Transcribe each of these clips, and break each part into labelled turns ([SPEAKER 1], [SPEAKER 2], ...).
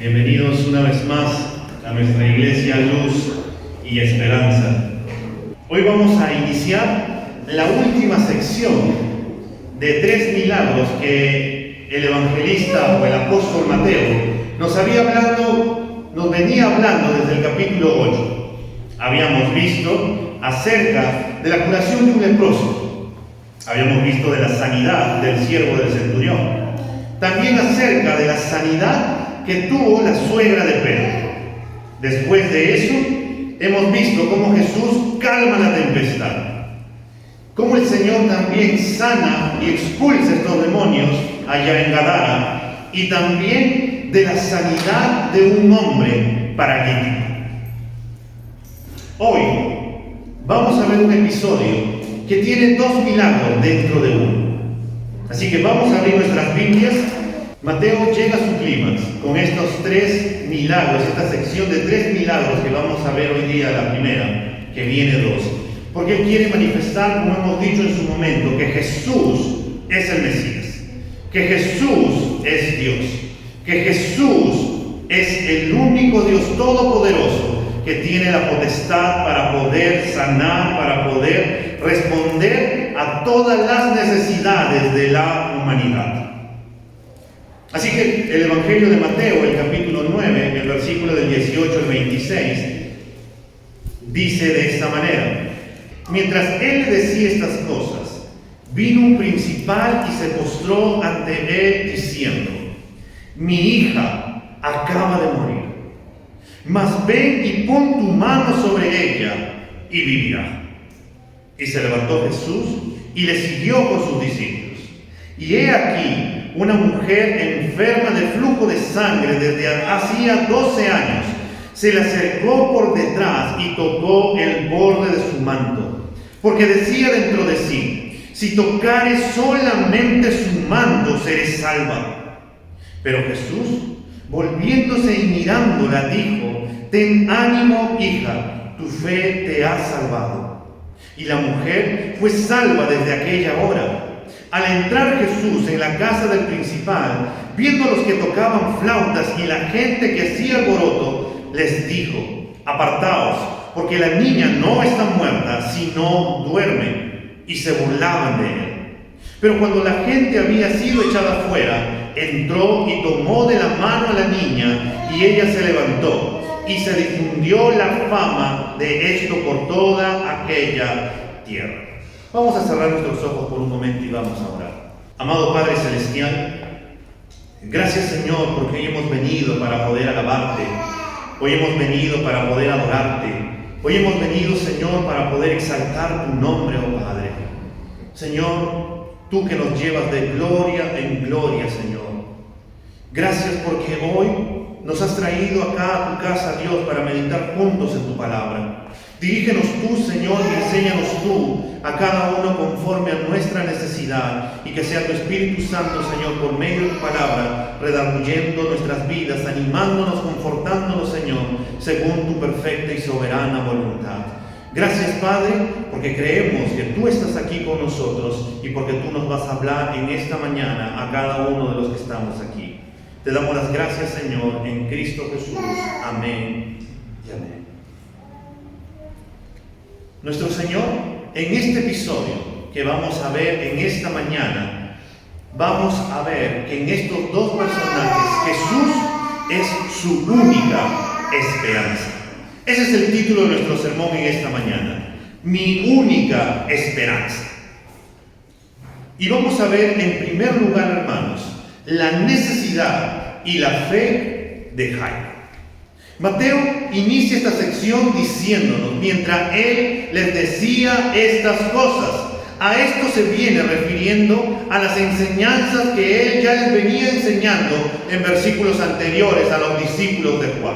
[SPEAKER 1] Bienvenidos una vez más a nuestra iglesia Luz y Esperanza. Hoy vamos a iniciar la última sección de 3 milagros que el evangelista o el apóstol Mateo nos venía hablando desde el capítulo 8. Habíamos visto acerca de la curación de un leproso. Habíamos visto de la sanidad del siervo del centurión. También acerca de la sanidad que tuvo la suegra de Pedro. Después de eso, hemos visto cómo Jesús calma la tempestad, cómo el Señor también sana y expulsa estos demonios allá en Gadara, y también de la sanidad de un hombre paralítico. Hoy vamos a ver un episodio que tiene 2 milagros dentro de uno. Así que vamos a abrir nuestras Biblias. Mateo llega a su clímax con estos 3 milagros, esta sección de 3 milagros que vamos a ver hoy día, la primera, que viene 2. Porque él quiere manifestar, como hemos dicho en su momento, que Jesús es el Mesías, que Jesús es Dios, que Jesús es el único Dios todopoderoso que tiene la potestad para poder sanar, para poder responder a todas las necesidades de la humanidad. Así que el Evangelio de Mateo, el capítulo 9, el versículo del 18 al 26, dice de esta manera: mientras él le decía estas cosas, vino un principal y se postró ante él diciendo: mi hija acaba de morir, mas ven y pon tu mano sobre ella y vivirá. Y se levantó Jesús y le siguió con sus discípulos. Y he aquí una mujer enferma de flujo de sangre desde hacía 12 años, se le acercó por detrás y tocó el borde de su manto, porque decía dentro de sí: si tocare solamente su manto, seré salva. Pero Jesús, volviéndose y mirándola, dijo: ten ánimo, hija, tu fe te ha salvado. Y la mujer fue salva desde aquella hora. Al entrar Jesús en la casa del principal, viendo a los que tocaban flautas y la gente que hacía alboroto, les dijo: apartaos, porque la niña no está muerta, sino duerme. Y se burlaban de él. Pero cuando la gente había sido echada fuera, entró y tomó de la mano a la niña, y ella se levantó, y se difundió la fama de esto por toda aquella tierra. Vamos a cerrar nuestros ojos por un momento y vamos a orar. Amado Padre Celestial, gracias Señor, porque hoy hemos venido para poder alabarte. Hoy hemos venido para poder adorarte. Hoy hemos venido, Señor, para poder exaltar tu nombre, oh Padre. Señor, tú que nos llevas de gloria en gloria, Señor. Gracias porque hoy nos has traído acá a tu casa, Dios, para meditar juntos en tu palabra. Dirígenos tú, Señor, y enséñanos tú a cada uno conforme a nuestra necesidad, y que sea tu Espíritu Santo, Señor, por medio de tu palabra, redarguyendo nuestras vidas, animándonos, confortándonos, Señor, según tu perfecta y soberana voluntad. Gracias, Padre, porque creemos que tú estás aquí con nosotros y porque tú nos vas a hablar en esta mañana a cada uno de los que estamos aquí. Te damos las gracias, Señor, en Cristo Jesús. Amén y amén. Nuestro Señor, en este episodio que vamos a ver en esta mañana, vamos a ver que en estos 2 personajes Jesús es su única esperanza. Ese es el título de nuestro sermón en esta mañana: mi única esperanza. Y vamos a ver en primer lugar, hermanos, la necesidad y la fe de Jairo. Mateo inicia esta sección diciéndonos: mientras él les decía estas cosas. A esto se viene refiriendo a las enseñanzas que él ya les venía enseñando en versículos anteriores a los discípulos de Juan.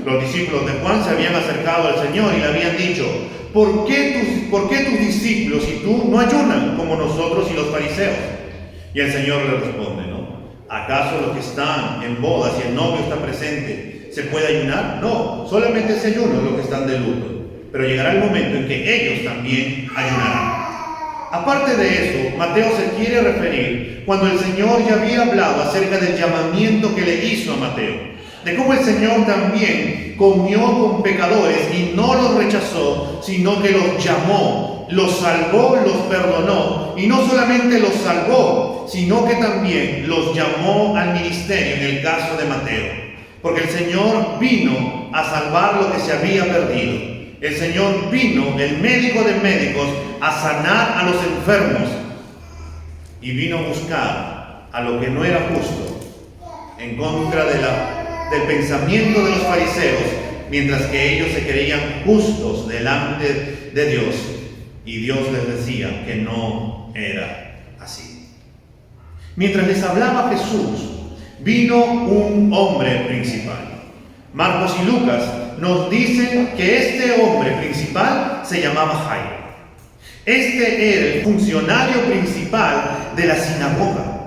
[SPEAKER 1] Los discípulos de Juan se habían acercado al Señor y le habían dicho: ¿por qué tus discípulos y tú no ayunan como nosotros y los fariseos? Y el Señor le responde: ¿no? ¿Acaso los que están en bodas y el novio está presente se puede ayunar? No, solamente se ayuna los que están de luto. Pero llegará el momento en que ellos también ayunarán. Aparte de eso, Mateo se quiere referir cuando el Señor ya había hablado acerca del llamamiento que le hizo a Mateo. de cómo el Señor también comió con pecadores y no los rechazó, sino que los llamó, los salvó, los perdonó, y no solamente los salvó, sino que también los llamó al ministerio en el caso de Mateo, porque el Señor vino a salvar lo que se había perdido. El Señor vino, el médico de médicos, a sanar a los enfermos, y vino a buscar a lo que no era justo, en contra del pensamiento de los fariseos, mientras que ellos se creían justos delante de Dios, y Dios les decía que no era así. Mientras les hablaba Jesús, vino un hombre principal. Marcos y Lucas nos dicen que este hombre principal se llamaba Jairo. Este era el funcionario principal de la sinagoga.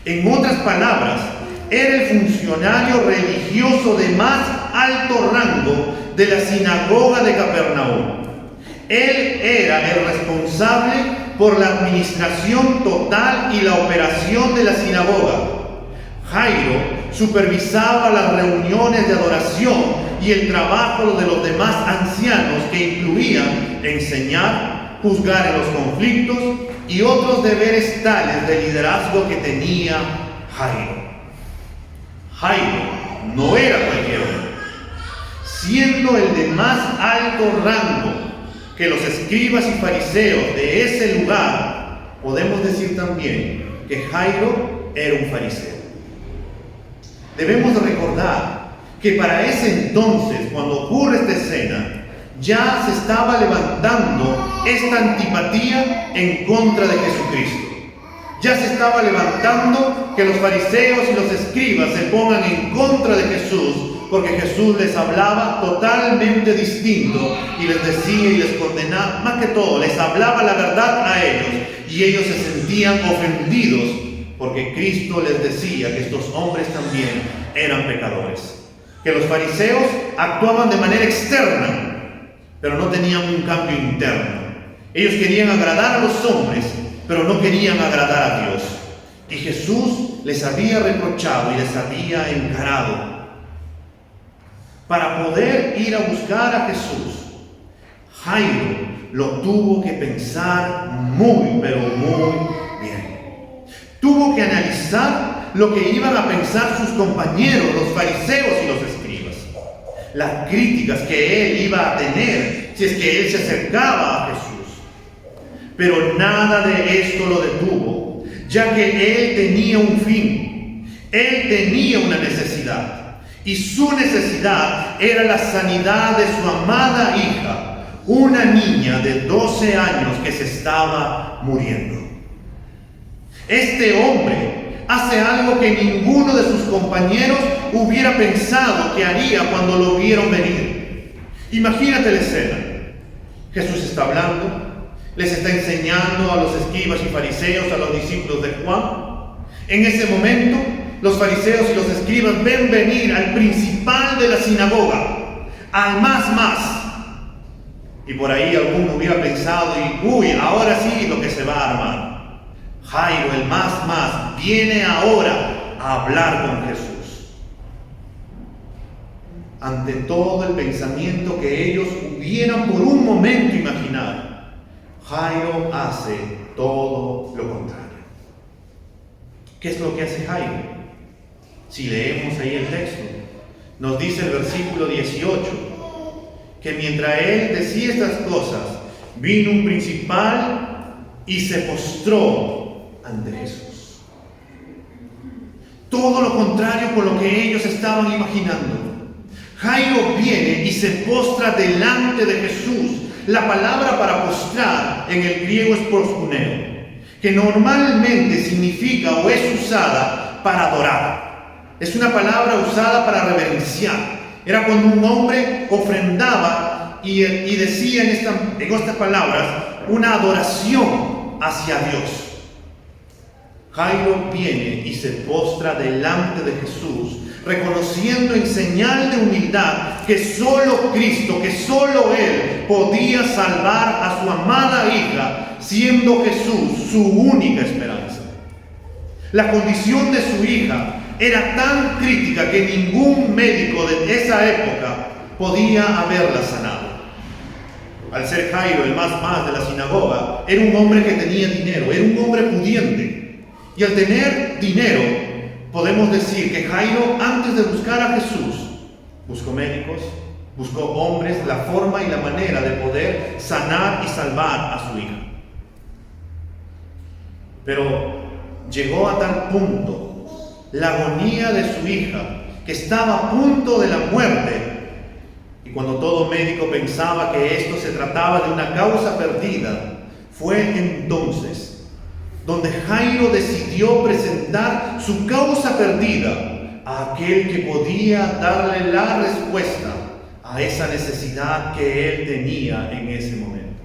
[SPEAKER 1] En otras palabras, era el funcionario religioso de más alto rango de la sinagoga de Capernaum. Él era el responsable por la administración total y la operación de la sinagoga. Jairo supervisaba las reuniones de adoración y el trabajo de los demás ancianos, que incluían enseñar, juzgar en los conflictos y otros deberes tales de liderazgo que tenía Jairo. Jairo no era cualquier hombre, siendo el de más alto rango que los escribas y fariseos de ese lugar. Podemos decir también que Jairo era un fariseo. Debemos recordar que para ese entonces, cuando ocurre esta escena, ya se estaba levantando esta antipatía en contra de Jesucristo. Ya se estaba levantando que los fariseos y los escribas se pongan en contra de Jesús, porque Jesús les hablaba totalmente distinto y les decía y les condenaba, más que todo, les hablaba la verdad a ellos, y ellos se sentían ofendidos porque Cristo les decía que estos hombres también eran pecadores. Que los fariseos actuaban de manera externa, pero no tenían un cambio interno. Ellos querían agradar a los hombres, pero no querían agradar a Dios. Y Jesús les había reprochado y les había encarado. Para poder ir a buscar a Jesús, Jairo lo tuvo que pensar muy, pero muy bien. Tuvo que analizar lo que iban a pensar sus compañeros, los fariseos y los escribas. Las críticas que él iba a tener si es que él se acercaba a Jesús. Pero nada de esto lo detuvo, ya que él tenía un fin. Él tenía una necesidad. Y su necesidad era la sanidad de su amada hija, una niña de 12 años que se estaba muriendo. Este hombre hace algo que ninguno de sus compañeros hubiera pensado que haría cuando lo vieron venir. Imagínate la escena. Jesús está hablando, les está enseñando a los escribas y fariseos, a los discípulos de Juan. En ese momento, los fariseos y los escribas ven venir al principal de la sinagoga, al más. Y por ahí alguno hubiera pensado, ahora sí lo que se va a armar. Jairo, el más, viene ahora a hablar con Jesús. Ante todo el pensamiento que ellos hubieran por un momento imaginado, Jairo hace todo lo contrario. ¿Qué es lo que hace Jairo? Si leemos ahí el texto, nos dice el versículo 18, que mientras él decía estas cosas, vino un principal y se postró ante Jesús. Todo lo contrario con lo que ellos estaban imaginando. Jairo viene y se postra delante de Jesús. La palabra para postrar en el griego es proskuneo, que normalmente significa o es usada para adorar. Es una palabra usada para reverenciar. Era cuando un hombre ofrendaba y decía en estas palabras una adoración hacia Dios. Jairo viene y se postra delante de Jesús, reconociendo en señal de humildad que solo Cristo, que solo Él podía salvar a su amada hija, siendo Jesús su única esperanza. La condición de su hija era tan crítica que ningún médico de esa época podía haberla sanado. Al ser Jairo el más de la sinagoga, era un hombre que tenía dinero, era un hombre pudiente. Y al tener dinero, podemos decir que Jairo, antes de buscar a Jesús, buscó médicos, buscó hombres, la forma y la manera de poder sanar y salvar a su hija. Pero llegó a tal punto la agonía de su hija, que estaba a punto de la muerte, y cuando todo médico pensaba que esto se trataba de una causa perdida, fue entonces donde Jairo decidió presentar su causa perdida a aquel que podía darle la respuesta a esa necesidad que él tenía en ese momento.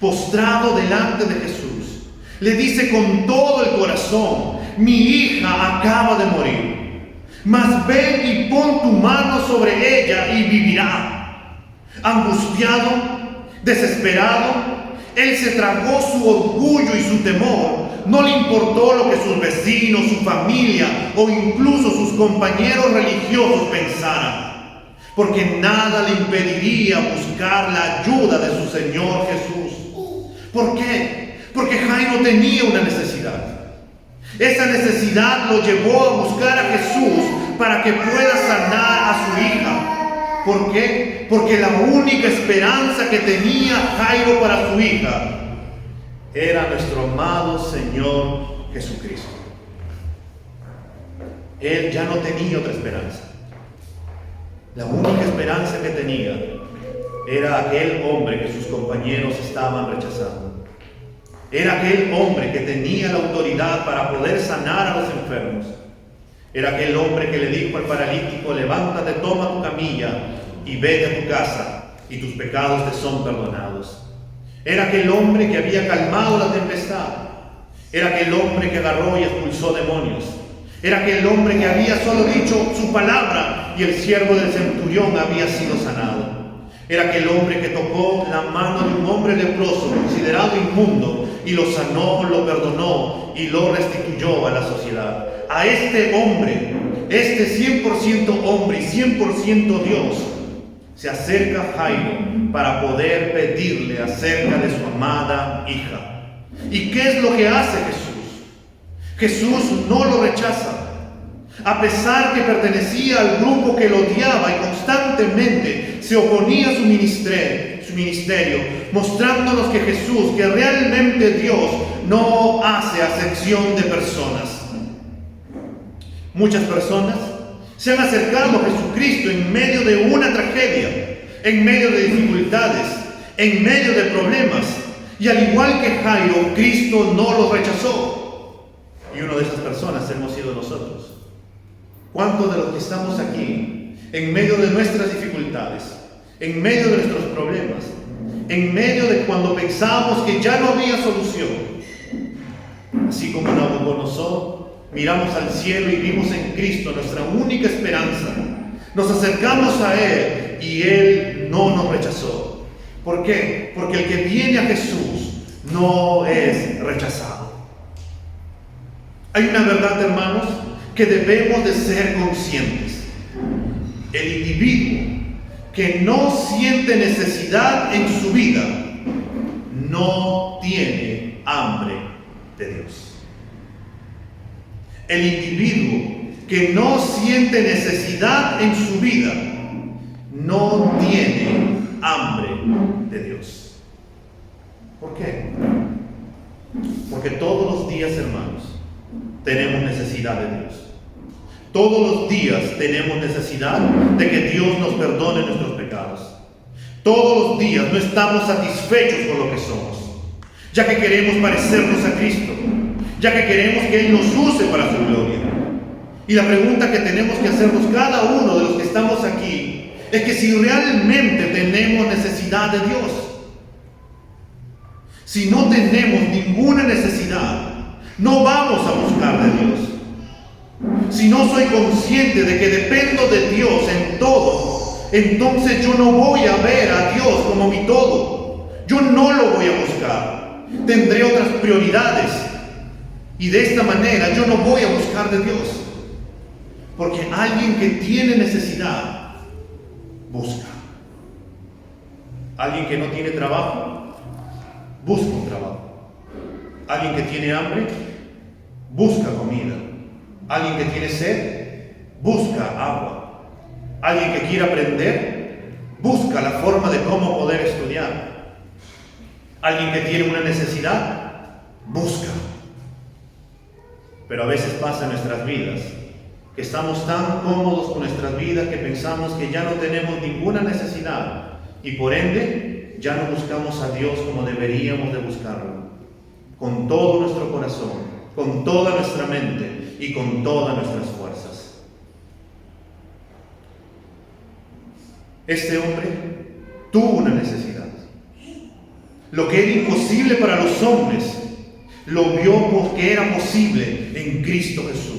[SPEAKER 1] Postrado delante de Jesús, le dice con todo el corazón: mi hija acaba de morir, mas ven y pon tu mano sobre ella y vivirá. Angustiado, desesperado, él se tragó su orgullo y su temor. No le importó lo que sus vecinos, su familia o incluso sus compañeros religiosos pensaran, porque nada le impediría buscar la ayuda de su Señor Jesús. ¿Por qué? Porque Jairo tenía una necesidad. Esa necesidad lo llevó a buscar a Jesús para que pueda sanar a su hija. ¿Por qué? Porque la única esperanza que tenía Jairo para su hija era nuestro amado Señor Jesucristo. Él ya no tenía otra esperanza. La única esperanza que tenía era aquel hombre que sus compañeros estaban rechazando. Era aquel hombre que tenía la autoridad para poder sanar a los enfermos. Era aquel hombre que le dijo al paralítico: levántate, toma tu camilla y vete a tu casa, y tus pecados te son perdonados. Era aquel hombre que había calmado la tempestad. Era aquel hombre que agarró y expulsó demonios. Era aquel hombre que había solo dicho su palabra y el siervo del centurión había sido sanado. Era aquel hombre que tocó la mano de un hombre leproso considerado inmundo y lo sanó, lo perdonó y lo restituyó a la sociedad. A este hombre, este 100% hombre y 100% Dios, se acerca Jairo para poder pedirle acerca de su amada hija. ¿Y qué es lo que hace Jesús? Jesús no lo rechaza. A pesar que pertenecía al grupo que lo odiaba y constantemente se oponía a su ministerio, mostrándonos que Jesús, que realmente Dios, no hace acepción de personas. Muchas personas se han acercado a Jesucristo en medio de una tragedia, en medio de dificultades, en medio de problemas, y al igual que Jairo, Cristo no los rechazó. Y una de esas personas hemos sido nosotros. ¿Cuántos de los que estamos aquí, en medio de nuestras dificultades, en medio de nuestros problemas, en medio de cuando pensamos que ya no había solución, así como Nabucodonosor, miramos al cielo y vimos en Cristo nuestra única esperanza, nos acercamos a Él y Él no nos rechazó? ¿Por qué? Porque el que viene a Jesús no es rechazado. Hay una verdad, hermanos, que debemos de ser conscientes. El individuo que no siente necesidad en su vida no tiene hambre de Dios. El individuo que no siente necesidad en su vida no tiene hambre de Dios. ¿Por qué? Porque todos los días, hermanos, tenemos necesidad de Dios. Todos los días tenemos necesidad de que Dios nos perdone nuestros pecados. Todos los días no estamos satisfechos con lo que somos, ya que queremos parecernos a Cristo, ya que queremos que Él nos use para su gloria. Y la pregunta que tenemos que hacernos cada uno de los que estamos aquí es que si realmente tenemos necesidad de Dios. Si no tenemos ninguna necesidad, no vamos a buscar de Dios. Si no soy consciente de que dependo de Dios en todo, entonces yo no voy a ver a Dios como mi todo. Yo no lo voy a buscar. Tendré otras prioridades. Y de esta manera yo no voy a buscar de Dios. Porque alguien que tiene necesidad, busca. Alguien que no tiene trabajo, busca un trabajo. Alguien que tiene hambre, busca comida. Alguien que tiene sed, busca agua. Alguien que quiere aprender, busca la forma de cómo poder estudiar. Alguien que tiene una necesidad, busca. Pero a veces pasa en nuestras vidas que estamos tan cómodos con nuestras vidas que pensamos que ya no tenemos ninguna necesidad y por ende ya no buscamos a Dios como deberíamos de buscarlo, con todo nuestro corazón, con toda nuestra mente y con todas nuestras fuerzas. Este hombre tuvo una necesidad. Lo que era imposible para los hombres, lo vio porque era posible en Cristo Jesús.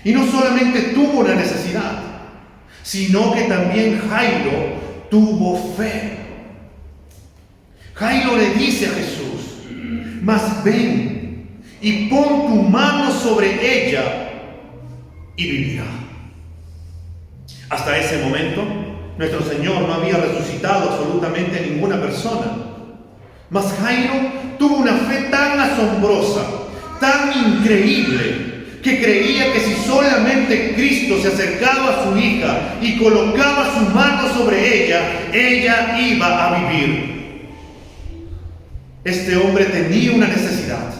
[SPEAKER 1] Y no solamente tuvo una necesidad, sino que también Jairo tuvo fe. Jairo le dice a Jesús: mas ven y pon tu mano sobre ella y vivirá. Hasta ese momento, nuestro Señor no había resucitado absolutamente a ninguna persona. Mas Jairo tuvo una fe tan asombrosa, tan increíble, que creía que si solamente Cristo se acercaba a su hija y colocaba su mano sobre ella, ella iba a vivir. Este hombre tenía una necesidad,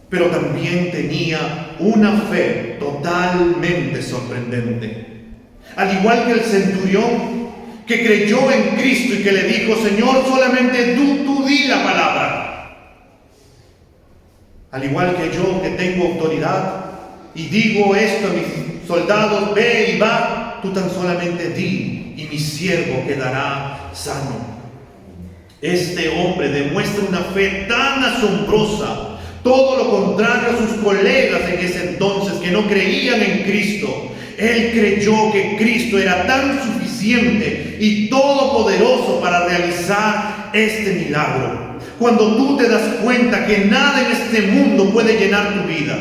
[SPEAKER 1] pero también tenía una fe totalmente sorprendente. Al igual que el centurión que creyó en Cristo y que le dijo: Señor, solamente tú di la palabra. Al igual que yo, que tengo autoridad y digo esto a mis soldados: ve y va, tú tan solamente di y mi siervo quedará sano. Este hombre demuestra una fe tan asombrosa, todo lo contrario a sus colegas en ese entonces que no creían en Cristo. Él creyó que Cristo era tan suficiente y todopoderoso para realizar este milagro. Cuando tú te das cuenta que nada en este mundo puede llenar tu vida,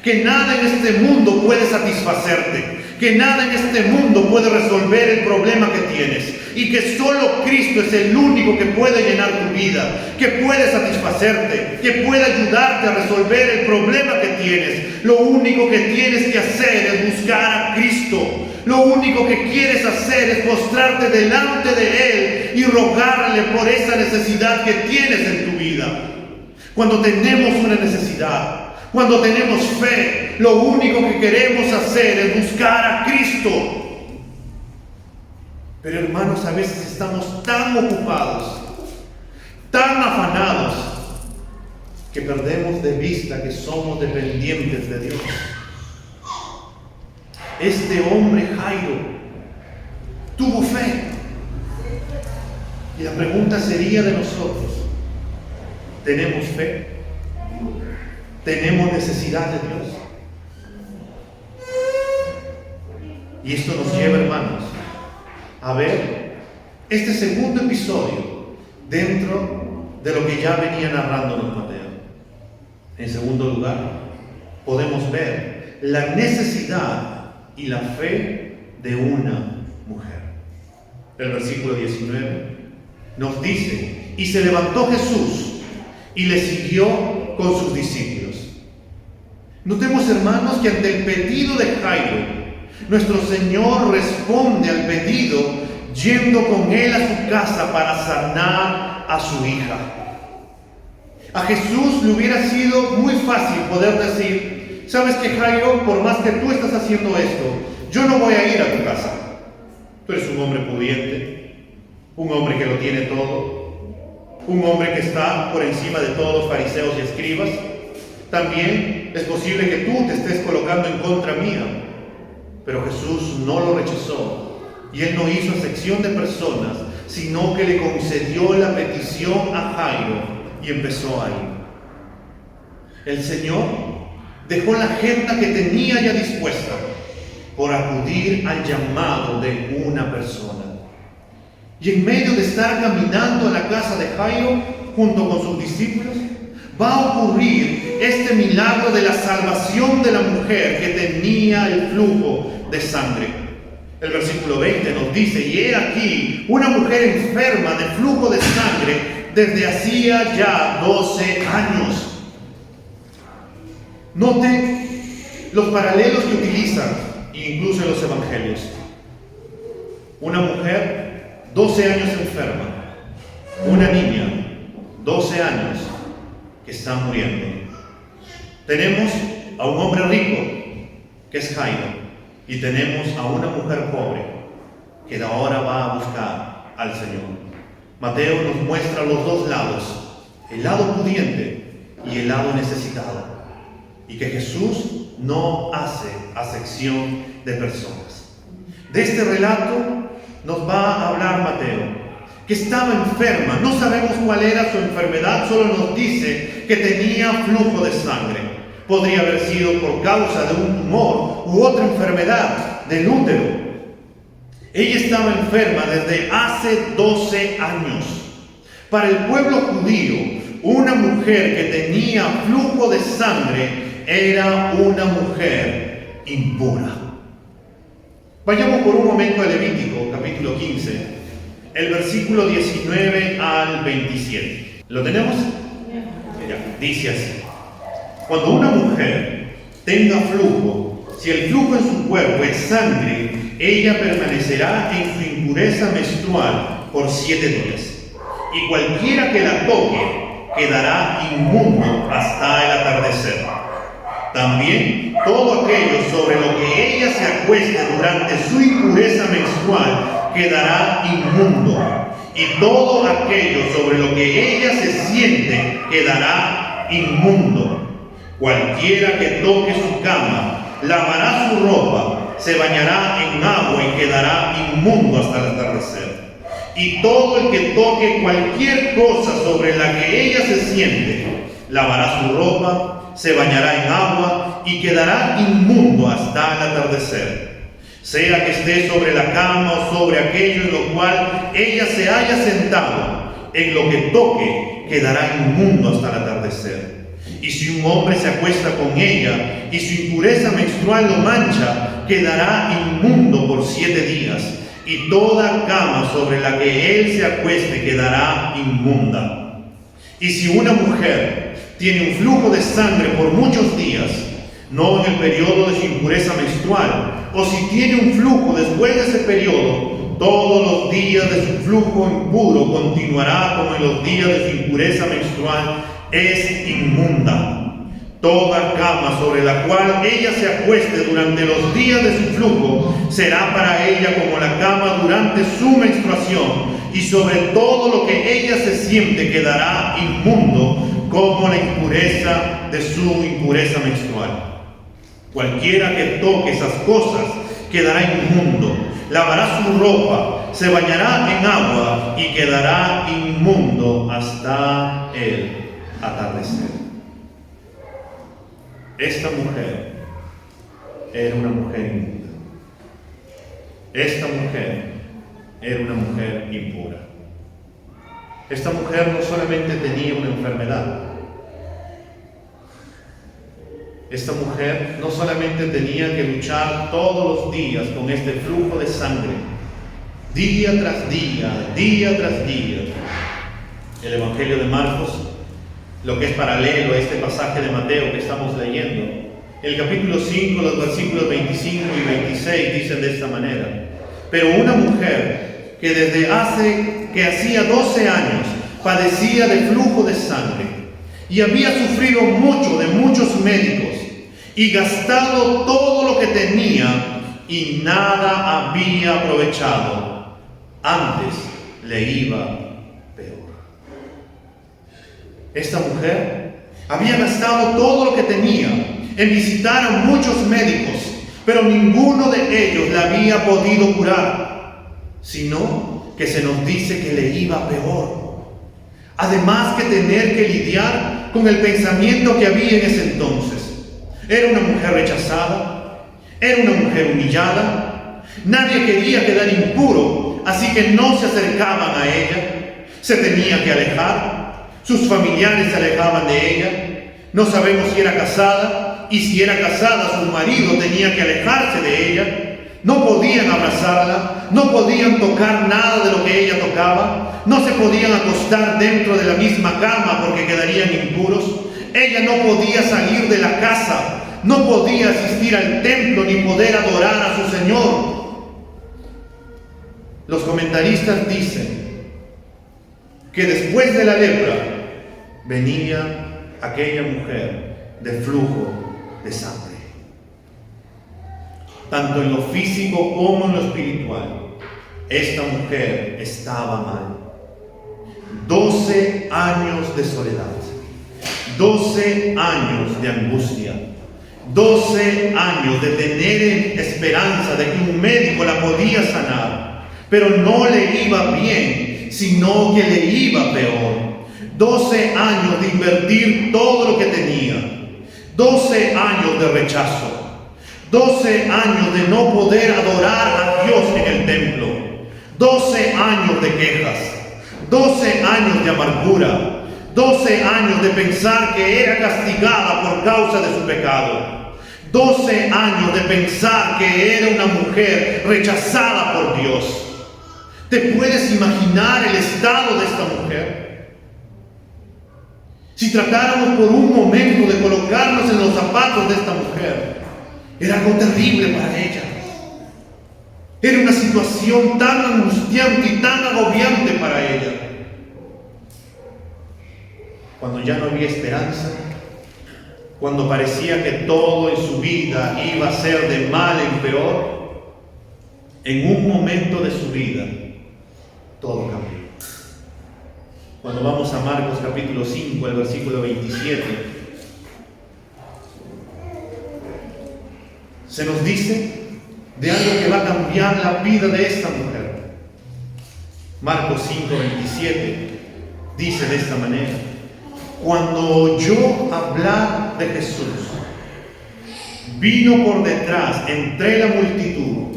[SPEAKER 1] que nada en este mundo puede satisfacerte, que nada en este mundo puede resolver el problema que tienes, y que solo Cristo es el único que puede llenar tu vida, que puede satisfacerte, que puede ayudarte a resolver el problema que tienes. Lo único que tienes que hacer es buscar a Cristo. Lo único que quieres hacer es postrarte delante de Él y rogarle por esa necesidad que tienes en tu vida. Cuando tenemos una necesidad, cuando tenemos fe, lo único que queremos hacer es buscar a Cristo. Pero hermanos, a veces estamos tan ocupados, tan afanados, que perdemos de vista que somos dependientes de Dios. Este hombre Jairo tuvo fe. Y la pregunta sería de nosotros: ¿tenemos fe? ¿Tenemos necesidad de Dios? Y esto nos lleva, hermanos, a ver este segundo episodio dentro de lo que ya venía narrándonos Mateo. En segundo lugar, podemos ver la necesidad y la fe de una mujer. El versículo 19 nos dice: y se levantó Jesús y le siguió con sus discípulos. Notemos, hermanos, que ante el pedido de Jairo, nuestro Señor responde al pedido yendo con él a su casa para sanar a su hija. A Jesús le hubiera sido muy fácil poder decir: ¿sabes qué, Jairo? Por más que tú estás haciendo esto, yo no voy a ir a tu casa. Tú eres un hombre pudiente, un hombre que lo tiene todo, un hombre que está por encima de todos los fariseos y escribas. También es posible que tú te estés colocando en contra mía. Pero Jesús no lo rechazó, y Él no hizo acepción de personas, sino que le concedió la petición a Jairo y empezó a ir. El Señor dejó la agenda que tenía ya dispuesta por acudir al llamado de una persona. Y en medio de estar caminando a la casa de Jairo junto con sus discípulos, va a ocurrir este milagro de la salvación de la mujer que tenía el flujo de sangre. El versículo 20 nos dice: y he aquí una mujer enferma de flujo de sangre desde hacía ya 12 años. Note los paralelos que utilizan, incluso en los evangelios. Una mujer, 12 años enferma. Una niña, 12 años, que está muriendo. Tenemos a un hombre rico, que es Jairo, y tenemos a una mujer pobre, que ahora va a buscar al Señor. Mateo nos muestra los dos lados, el lado pudiente y el lado necesitado, y que Jesús no hace acepción de personas. De este relato nos va a hablar Mateo, que estaba enferma. No sabemos cuál era su enfermedad, solo nos dice que tenía flujo de sangre. Podría haber sido por causa de un tumor u otra enfermedad del útero. Ella estaba enferma desde hace 12 años. Para el pueblo judío, una mujer que tenía flujo de sangre era una mujer impura. Vayamos por un momento a Levítico, capítulo 15, el versículo 19 al 27. ¿Lo tenemos? Ya, dice así: cuando una mujer tenga flujo, si el flujo en su cuerpo es sangre, ella permanecerá en su impureza menstrual por 7 días. Y cualquiera que la toque quedará inmundo hasta el atardecer. También todo aquello sobre lo que ella se acueste durante su impureza menstrual quedará inmundo. Y todo aquello sobre lo que ella se siente quedará inmundo. Cualquiera que toque su cama lavará su ropa, se bañará en agua y quedará inmundo hasta el atardecer. Y todo el que toque cualquier cosa sobre la que ella se siente lavará su ropa, se bañará en agua y quedará inmundo hasta el atardecer. Sea que esté sobre la cama o sobre aquello en lo cual ella se haya sentado, en lo que toque quedará inmundo hasta el atardecer. Y si un hombre se acuesta con ella y su impureza menstrual lo mancha, quedará inmundo por 7 días. Y toda cama sobre la que él se acueste quedará inmunda. Y si una mujer tiene un flujo de sangre por muchos días, no en el periodo de su impureza menstrual, o si tiene un flujo después de ese periodo, todos los días de su flujo impuro continuará como en los días de su impureza menstrual, es inmunda. Toda cama sobre la cual ella se acueste durante los días de su flujo será para ella como la cama durante su menstruación, y sobre todo lo que ella se siente quedará inmundo como la impureza de su impureza menstrual. Cualquiera que toque esas cosas quedará inmundo, lavará su ropa, se bañará en agua y quedará inmundo hasta el atardecer. Esta mujer era una mujer inmunda. Esta mujer era una mujer impura. Esta mujer no solamente tenía una enfermedad. Esta mujer no solamente tenía que luchar todos los días con este flujo de sangre, día tras día, día tras día. El Evangelio de Marcos, lo que es paralelo a este pasaje de Mateo que estamos leyendo, el capítulo 5, los versículos 25 y 26 dicen de esta manera: pero una mujer que hacía 12 años padecía de flujo de sangre y había sufrido mucho de muchos médicos y gastado todo lo que tenía y nada había aprovechado, antes le iba peor. Esta mujer había gastado todo lo que tenía en visitar a muchos médicos, pero ninguno de ellos la había podido curar, sino que se nos dice que le iba peor. Además que tener que lidiar con el pensamiento que había en ese entonces. Era una mujer rechazada, era una mujer humillada, nadie quería quedar impuro, así que no se acercaban a ella, se tenía que alejar. Sus familiares se alejaban de ella. No sabemos si era casada, y si era casada su marido tenía que alejarse de ella. No podían abrazarla, no podían tocar nada de lo que ella tocaba, no se podían acostar dentro de la misma cama porque quedarían impuros. Ella no podía salir de la casa, no podía asistir al templo ni poder adorar a su Señor. Los comentaristas dicen que después de la lepra venía aquella mujer de flujo de sangre. Tanto en lo físico como en lo espiritual, esta mujer estaba mal. 12 años de soledad, 12 años de angustia, 12 años de tener esperanza de que un médico la podía sanar, pero no le iba bien, sino que le iba peor. 12 años de invertir todo lo que tenía, 12 años de rechazo, 12 años de no poder adorar a Dios en el templo, 12 años de quejas, 12 años de amargura, 12 años de pensar que era castigada por causa de su pecado, 12 años de pensar que era una mujer rechazada por Dios. ¿Te puedes imaginar el estado de esta mujer? Si tratáramos por un momento de colocarnos en los zapatos de esta mujer, era algo terrible para ella. Era una situación tan angustiante y tan agobiante para ella. Cuando ya no había esperanza, cuando parecía que todo en su vida iba a ser de mal en peor, en un momento de su vida, todo cambió. Cuando vamos a Marcos capítulo 5, el versículo 27, se nos dice de algo que va a cambiar la vida de esta mujer. Marcos 5, 27 dice de esta manera: cuando oyó hablar de Jesús, vino por detrás entre la multitud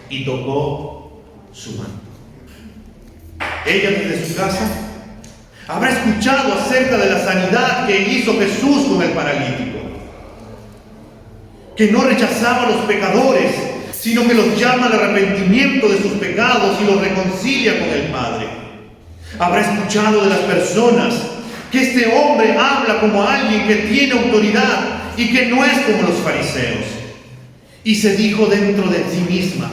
[SPEAKER 1] y tocó su manto. Ella desde su casa habrá escuchado acerca de la sanidad que hizo Jesús con el paralítico, que no rechazaba a los pecadores, sino que los llama al arrepentimiento de sus pecados y los reconcilia con el Padre. Habrá escuchado de las personas que este hombre habla como alguien que tiene autoridad y que no es como los fariseos. Y se dijo dentro de sí misma: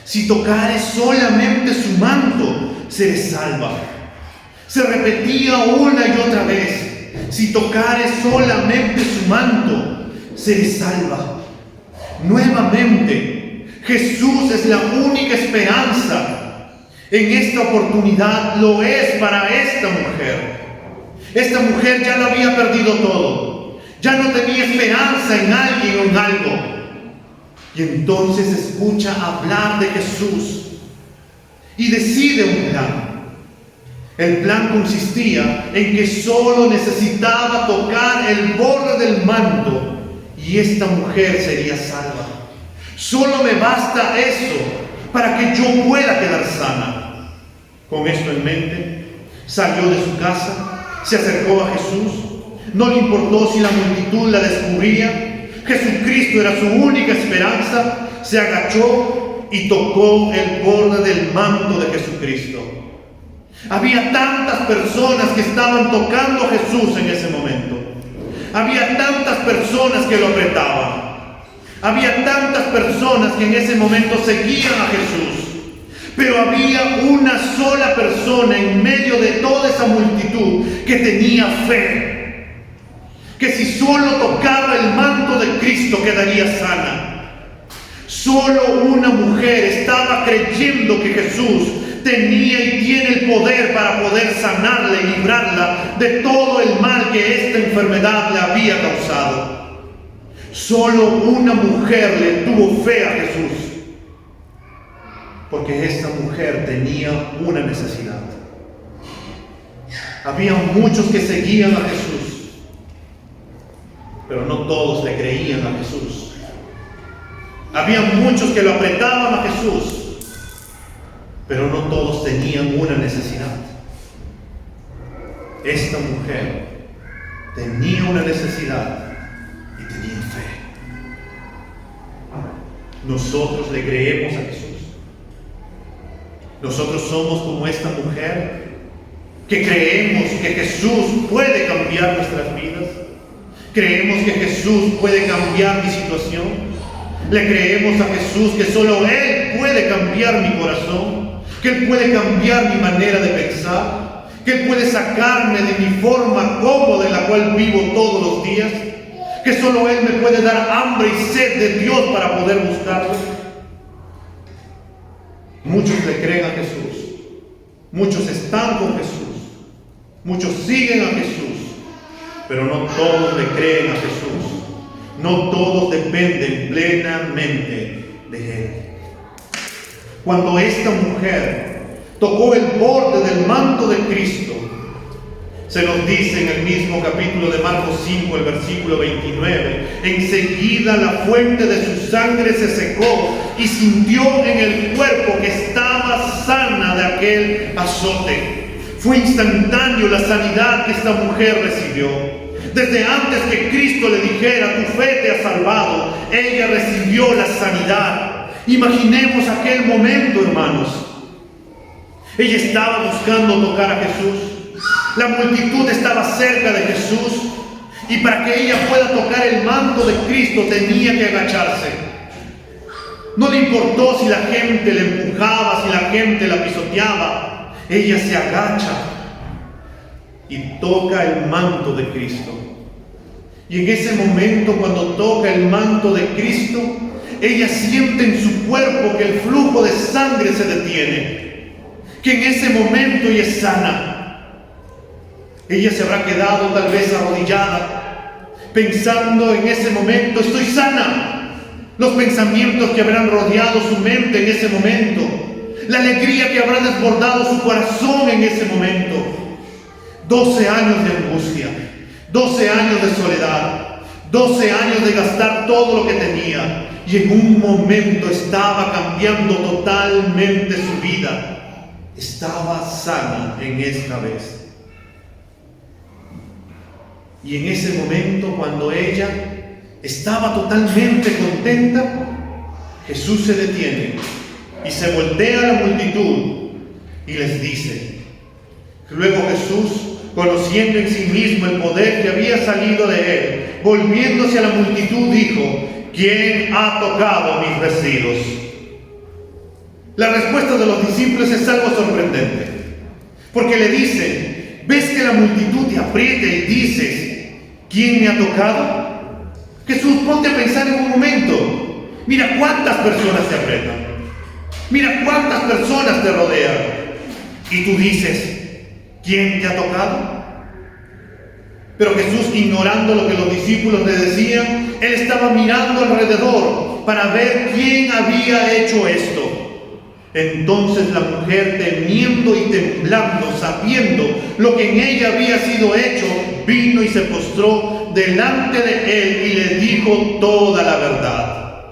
[SPEAKER 1] si tocare solamente su manto, seré salva. Se repetía una y otra vez: si tocare solamente su manto, seré salva. Nuevamente, Jesús es la única esperanza. En esta oportunidad lo es para esta mujer. Esta mujer ya lo había perdido todo. Ya no tenía esperanza en alguien o en algo. Y entonces escucha hablar de Jesús y decide un plan. El plan consistía en que solo necesitaba tocar el borde del manto y esta mujer sería salva. Solo me basta eso para que yo pueda quedar sana. Con esto en mente, salió de su casa, se acercó a Jesús. No le importó si la multitud la descubría. Jesucristo era su única esperanza. Se agachó y tocó el borde del manto de Jesucristo. Había tantas personas que estaban tocando a Jesús en ese momento. Había tantas personas que lo apretaban. Había tantas personas que en ese momento seguían a Jesús. Pero había una sola persona en medio de toda esa multitud que tenía fe. Que si solo tocaba el manto de Cristo quedaría sana. Solo una mujer estaba creyendo que Jesús tenía y tiene el poder para poder sanarla y librarla de todo el mal que esta enfermedad le había causado. Solo una mujer le tuvo fe a Jesús, porque esta mujer tenía una necesidad. Había muchos que seguían a Jesús, pero no todos le creían a Jesús. Había muchos que lo apretaban a Jesús, pero no todos tenían una necesidad. esta mujer tenía una necesidad y tenía fe. Nosotros le creemos a Jesús. Nosotros somos como esta mujer que creemos que Jesús puede cambiar nuestras vidas. Creemos que Jesús puede cambiar mi situación. Le creemos a Jesús que solo Él puede cambiar mi corazón, que Él puede cambiar mi manera de pensar, que Él puede sacarme de mi forma cómoda en la cual vivo todos los días, que solo Él me puede dar hambre y sed de Dios para poder buscarlo. Muchos le creen a Jesús, muchos están con Jesús, muchos siguen a Jesús, pero no todos le creen a Jesús, no todos dependen plenamente de Él. Cuando esta mujer tocó el borde del manto de Cristo, se nos dice en el mismo capítulo de Marcos 5, el versículo 29, enseguida la fuente de su sangre se secó y sintió en el cuerpo que estaba sana de aquel azote. Fue instantáneo la sanidad que esta mujer recibió. Desde antes que Cristo le dijera, tu fe te ha salvado, ella recibió la sanidad. Imaginemos aquel momento, hermanos. Ella estaba buscando tocar a Jesús. La multitud estaba cerca de Jesús y para que ella pueda tocar el manto de Cristo tenía que agacharse. No le importó si la gente le empujaba, si la gente la pisoteaba. Ella se agacha y toca el manto de Cristo. Y en ese momento, cuando toca el manto de Cristo, ella siente en su cuerpo que el flujo de sangre se detiene, que en ese momento ella es sana. Ella se habrá quedado tal vez arrodillada, pensando en ese momento, estoy sana. Los pensamientos que habrán rodeado su mente en ese momento, la alegría que habrá desbordado su corazón en ese momento. 12 años de angustia, 12 años de soledad, 12 años de gastar todo lo que tenía, y en un momento estaba cambiando totalmente su vida. Estaba sana en esta vez. Y en ese momento, cuando ella estaba totalmente contenta, Jesús se detiene y se voltea a la multitud y les dice. Luego Jesús, conociendo en sí mismo el poder que había salido de él, volviéndose a la multitud, dijo, ¿quién ha tocado mis vestidos? La respuesta de los discípulos es algo sorprendente, porque le dicen, ¿ves que la multitud te aprieta y dices, ¿quién me ha tocado? Jesús, ponte a pensar en un momento. Mira cuántas personas te aprietan. Mira cuántas personas te rodean. Y tú dices, ¿quién te ha tocado? Pero Jesús, ignorando lo que los discípulos le decían, Él estaba mirando alrededor para ver quién había hecho esto. Entonces la mujer, temiendo y temblando, sabiendo lo que en ella había sido hecho, vino y se postró delante de él y le dijo toda la verdad.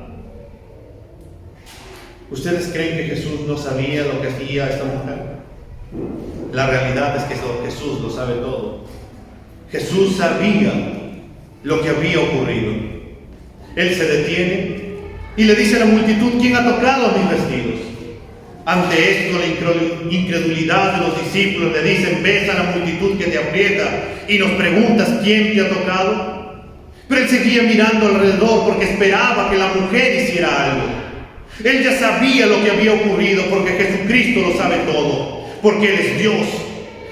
[SPEAKER 1] ¿Ustedes creen que Jesús no sabía lo que hacía esta mujer? La realidad es que Jesús lo sabe todo. Jesús sabía lo que había ocurrido. Él se detiene y le dice a la multitud, ¿quién ha tocado mis vestidos? Ante esto, la incredulidad de los discípulos le dicen, ves a la multitud que te aprieta y nos preguntas quién te ha tocado. Pero él seguía mirando alrededor porque esperaba que la mujer hiciera algo. Él ya sabía lo que había ocurrido porque Jesucristo lo sabe todo, porque Él es Dios.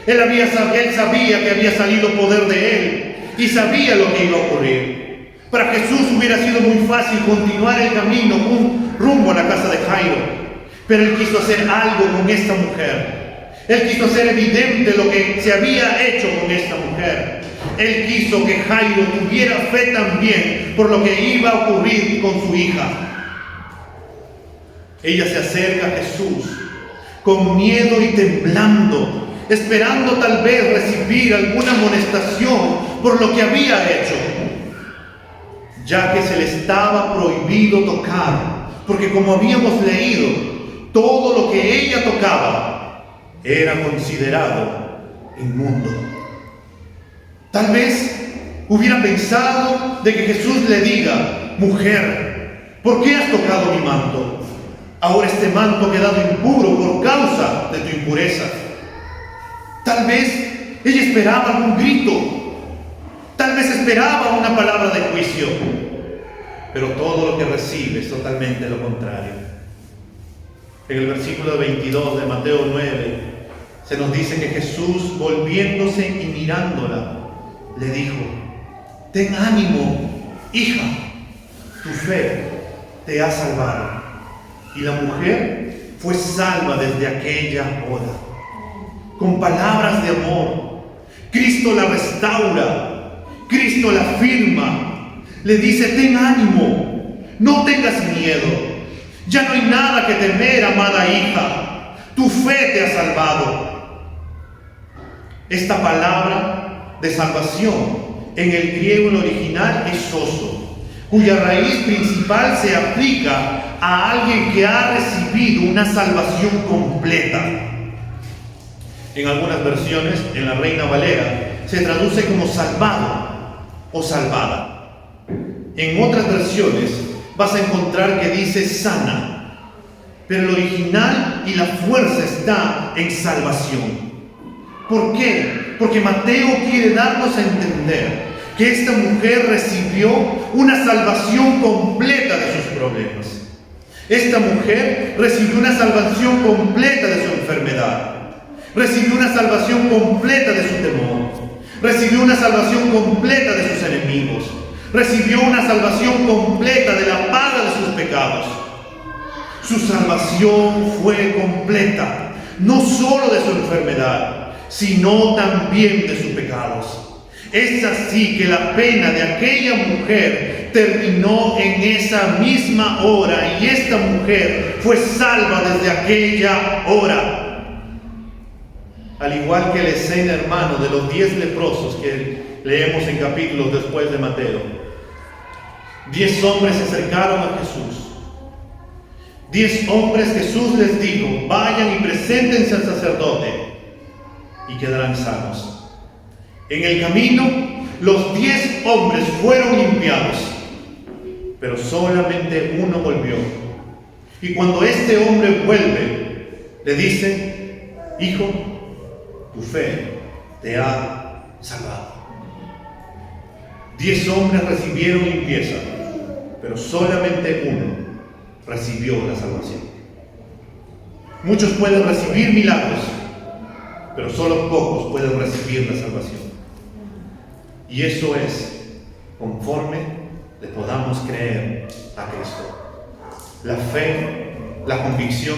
[SPEAKER 1] Él sabía que había salido poder de Él y sabía lo que iba a ocurrir. Para Jesús hubiera sido muy fácil continuar el camino rumbo a la casa de Jairo. Pero Él quiso hacer algo con esta mujer. Él quiso hacer evidente lo que se había hecho con esta mujer. Él quiso que Jairo tuviera fe también por lo que iba a ocurrir con su hija. Ella se acerca a Jesús con miedo y temblando, esperando tal vez recibir alguna amonestación por lo que había hecho, ya que se le estaba prohibido tocar, porque como habíamos leído, todo lo que ella tocaba era considerado inmundo. Tal vez hubiera pensado de que Jesús le diga: mujer, ¿por qué has tocado mi manto? Ahora este manto ha quedado impuro por causa de tu impureza. Tal vez ella esperaba algún grito, tal vez esperaba una palabra de juicio, pero todo lo que recibe es totalmente lo contrario. En el versículo 22 de Mateo 9 se nos dice que Jesús, volviéndose y mirándola, le dijo: ten ánimo, hija, tu fe te ha salvado. Y la mujer fue salva desde aquella hora. Con palabras de amor, Cristo la restaura, Cristo la afirma, le dice: ten ánimo, no tengas miedo, ya no hay nada que temer, amada hija, tu fe te ha salvado. Esta palabra de salvación en el griego, el original, es sozo, cuya raíz principal se aplica a alguien que ha recibido una salvación completa. En algunas versiones, en la Reina Valera, se traduce como salvado o salvada. En otras versiones vas a encontrar que dice sana, pero el original y la fuerza está en salvación. ¿Por qué? Porque Mateo quiere darnos a entender que esta mujer recibió una salvación completa de sus problemas. Esta mujer recibió una salvación completa de su enfermedad. Recibió una salvación completa de su temor. Recibió una salvación completa de sus enemigos. Recibió una salvación completa de la paga de sus pecados. Su salvación fue completa, no solo de su enfermedad, sino también de sus pecados. Es así que la pena de aquella mujer terminó en esa misma hora, y esta mujer fue salva desde aquella hora. Al igual que la escena, hermano, de los 10 leprosos que leemos en capítulos después de Mateo. 10 hombres se acercaron a Jesús. 10 hombres, Jesús les dijo: vayan y preséntense al sacerdote y quedarán sanos. En el camino, los 10 hombres fueron limpiados, pero solamente uno volvió. Y cuando este hombre vuelve, le dice: hijo, tu fe te ha salvado. 10 hombres recibieron limpieza, pero solamente uno recibió la salvación. Muchos pueden recibir milagros, pero solo pocos pueden recibir la salvación. Y eso es conforme le podamos creer a Cristo. La fe, la convicción,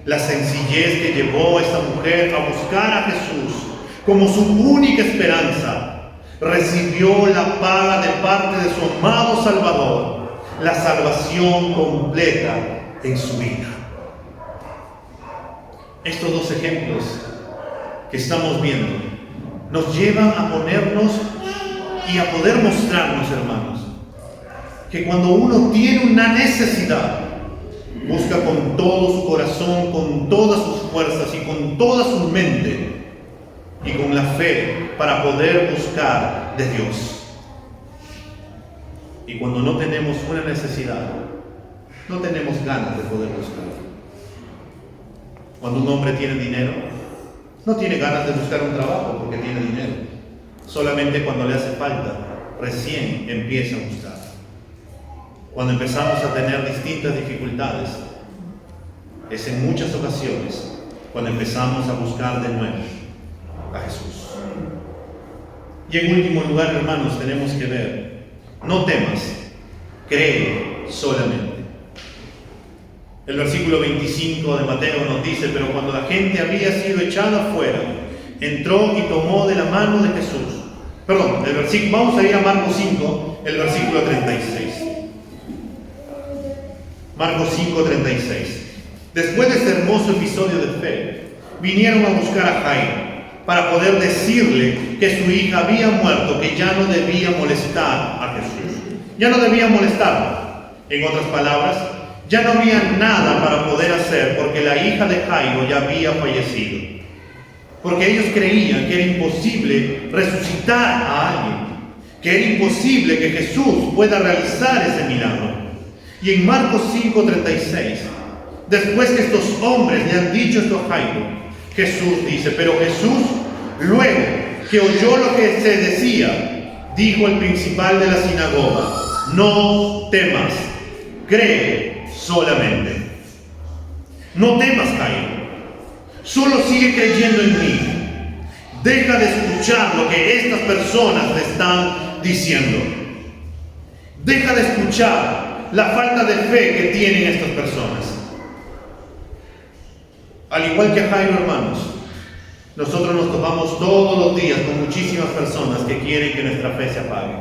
[SPEAKER 1] la sencillez que llevó a esta mujer a buscar a Jesús como su única esperanza, recibió la paga de parte de su amado Salvador, la salvación completa en su vida. Estos dos ejemplos que estamos viendo nos llevan a ponernos y a poder mostrarnos, hermanos, que cuando uno tiene una necesidad, busca con todo su corazón, con todas sus fuerzas y con toda su mente y con la fe para poder buscar de Dios. Y cuando no tenemos una necesidad, no tenemos ganas de poder buscar. Cuando un hombre tiene dinero, no tiene ganas de buscar un trabajo porque tiene dinero. Solamente cuando le hace falta, recién empieza a buscar. Cuando empezamos a tener distintas dificultades, es en muchas ocasiones cuando empezamos a buscar de nuevo a Jesús. Y en último lugar, hermanos, tenemos que ver: no temas, cree solamente. El versículo 25 de Mateo nos dice: pero cuando la gente había sido echada afuera, entró y tomó de la mano de Jesús. Perdón, vamos a ir a Marcos 5, el versículo 36. Marcos 5, 36. Después de este hermoso episodio de fe, vinieron a buscar a Jairo para poder decirle que su hija había muerto, que ya no debía molestar a Jesús. Ya no debía molestarlo. En otras palabras, ya no había nada para poder hacer porque la hija de Jairo ya había fallecido. porque ellos creían que era imposible resucitar a alguien, que era imposible que Jesús pueda realizar ese milagro. Y en Marcos 5:36, después que estos hombres le han dicho esto a Jairo, Jesús dice: pero Jesús, luego que oyó lo que se decía, dijo al principal de la sinagoga: no temas, cree solamente. No temas, Jairo, solo sigue creyendo en mí. Deja de escuchar lo que estas personas te están diciendo. Deja de escuchar la falta de fe que tienen estas personas. Al igual que Jairo, hermanos, nosotros nos topamos todos los días con muchísimas personas que quieren que nuestra fe se apague.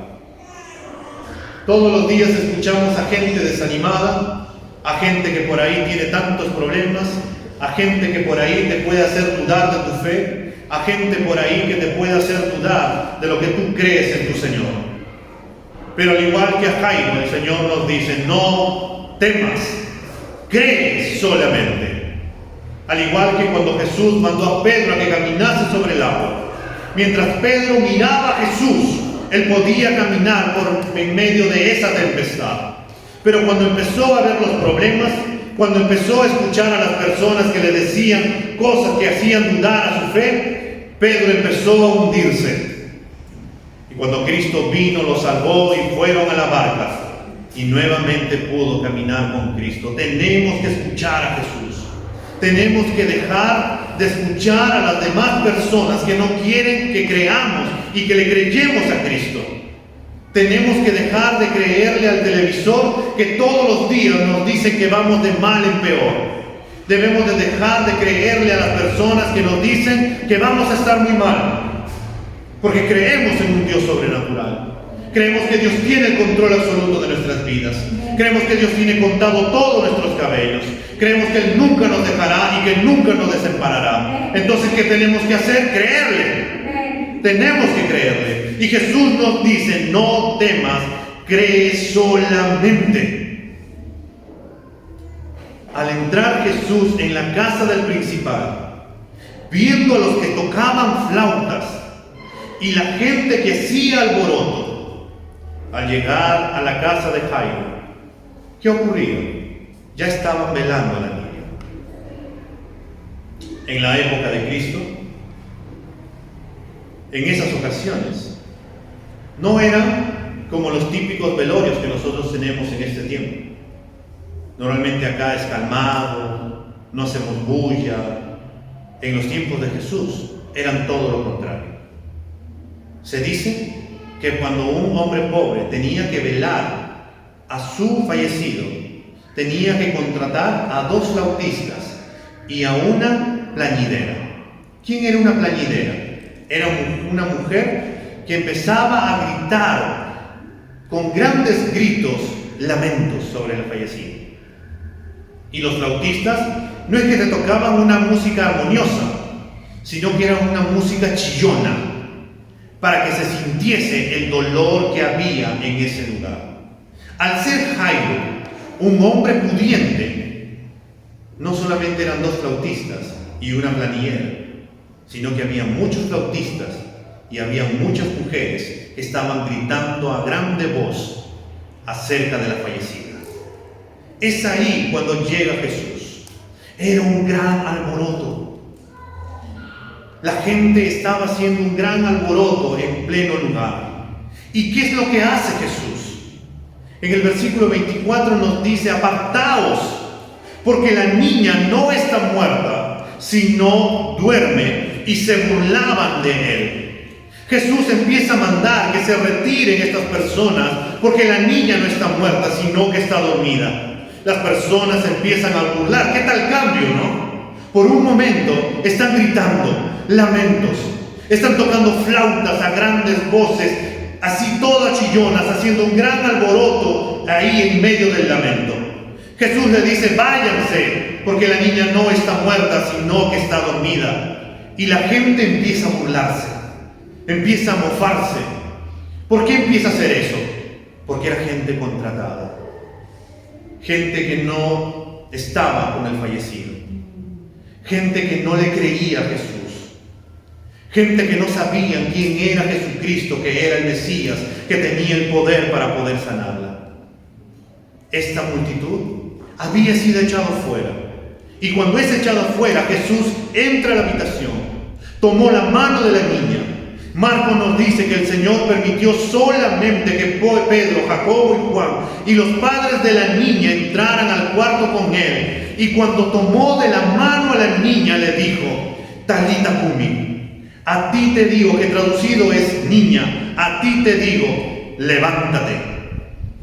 [SPEAKER 1] Todos los días escuchamos a gente desanimada, a gente que por ahí tiene tantos problemas, a gente que por ahí te puede hacer dudar de tu fe, a gente por ahí que te puede hacer dudar de lo que tú crees en tu Señor. Pero al igual que a Jairo, el Señor nos dice: no temas, cree solamente. Al igual que cuando Jesús mandó a Pedro a que caminase sobre el agua. Mientras Pedro miraba a Jesús, él podía caminar en medio de esa tempestad. Pero cuando empezó a ver los problemas, cuando empezó a escuchar a las personas que le decían cosas que hacían dudar a su fe, Pedro empezó a hundirse. Y cuando Cristo vino, lo salvó y fueron a la barca. Y nuevamente pudo caminar con Cristo. Tenemos que escuchar a Jesús. Tenemos que dejar de escuchar a las demás personas que no quieren que creamos y que le creyemos a Cristo. Tenemos que dejar de creerle al televisor que todos los días nos dice que vamos de mal en peor. Debemos de dejar de creerle a las personas que nos dicen que vamos a estar muy mal, porque creemos en un Dios sobrenatural. Creemos que Dios tiene el control absoluto de nuestras vidas. Creemos que Dios tiene contado todos nuestros cabellos. Creemos que Él nunca nos dejará y que nunca nos desamparará. Entonces, ¿qué tenemos que hacer? Creerle. Tenemos que creerle. Y Jesús nos dice: no temas, cree solamente. Al entrar Jesús en la casa del principal, viendo a los que tocaban flautas y la gente que hacía alboroto, al llegar a la casa de Jairo, ¿qué ocurría? Ya estaban velando a la niña. En la época de Cristo, en esas ocasiones, no eran como los típicos velorios que nosotros tenemos en este tiempo. Normalmente acá es calmado, no hacemos bulla. En los tiempos de Jesús eran todo lo contrario. Se dice que cuando un hombre pobre tenía que velar a su fallecido, tenía que contratar a 2 flautistas y a una plañidera. ¿Quién era una plañidera? Era una mujer que empezaba a gritar con grandes gritos lamentos sobre el fallecido. Y los flautistas no es que te tocaban una música armoniosa, sino que era una música chillona, para que se sintiese el dolor que había en ese lugar. Al ser Jairo un hombre pudiente, no solamente eran 2 flautistas y una plañidera, sino que había muchos flautistas y había muchas mujeres que estaban gritando a grande voz acerca de la fallecida. Es ahí cuando llega Jesús. Era un gran alboroto. La gente estaba haciendo un gran alboroto en pleno lugar. ¿Y qué es lo que hace Jesús? En el versículo 24 nos dice: apartaos, porque la niña no está muerta, sino duerme. Y se burlaban de él. Jesús empieza a mandar que se retiren estas personas, porque la niña no está muerta, sino que está dormida. Las personas empiezan a burlar. ¿Qué tal cambio, no? Por un momento están gritando lamentos, están tocando flautas a grandes voces, así todas chillonas, haciendo un gran alboroto ahí en medio del lamento. Jesús le dice: váyanse, porque la niña no está muerta, sino que está dormida. Y la gente empieza a burlarse, empieza a mofarse. ¿Por qué empieza a hacer eso? Porque era gente contratada, gente que no estaba con el fallecido, gente que no le creía a Jesús, Gente que no sabían quién era Jesucristo, que era el Mesías, que tenía el poder para poder sanarla. Esta multitud había sido echada fuera. Y cuando es echada fuera, Jesús entra a la habitación, tomó la mano de la niña. Marcos nos dice que el Señor permitió solamente que Pedro, Jacobo y Juan y los padres de la niña entraran al cuarto con él. Y cuando tomó de la mano a la niña, le dijo: Talita cumi. A ti te digo, que traducido es niña, a ti te digo, levántate.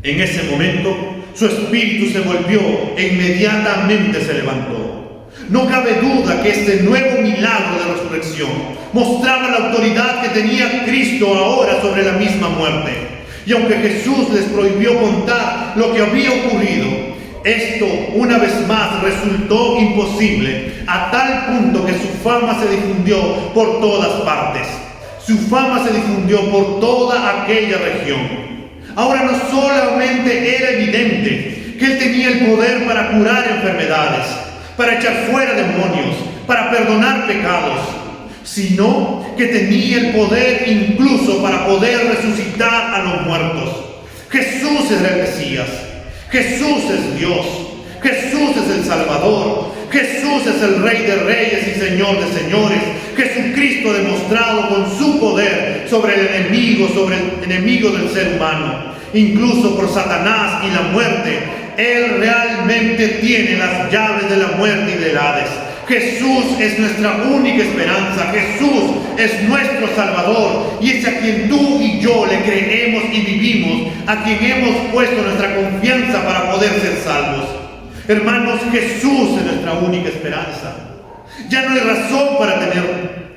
[SPEAKER 1] En ese momento su espíritu se volvió e inmediatamente se levantó. No cabe duda que este nuevo milagro de resurrección mostraba la autoridad que tenía Cristo ahora sobre la misma muerte. Y aunque Jesús les prohibió contar lo que había ocurrido, esto una vez más resultó imposible, a tal punto que su fama se difundió por todas partes. Su fama se difundió por toda aquella región. Ahora no solamente era evidente que Él tenía el poder para curar enfermedades, para echar fuera demonios, para perdonar pecados, sino que tenía el poder incluso para poder resucitar a los muertos. Jesús es el Mesías. Jesús es Dios, Jesús es el Salvador, Jesús es el Rey de Reyes y Señor de Señores. Jesucristo ha demostrado con su poder sobre el enemigo del ser humano, incluso por Satanás y la muerte. Él realmente tiene las llaves de la muerte y del Hades. Jesús es nuestra única esperanza, Jesús es nuestro Salvador, y es a quien tú y yo le creemos y vivimos, a quien hemos puesto nuestra confianza para poder ser salvos. Hermanos, Jesús es nuestra única esperanza. Ya no hay razón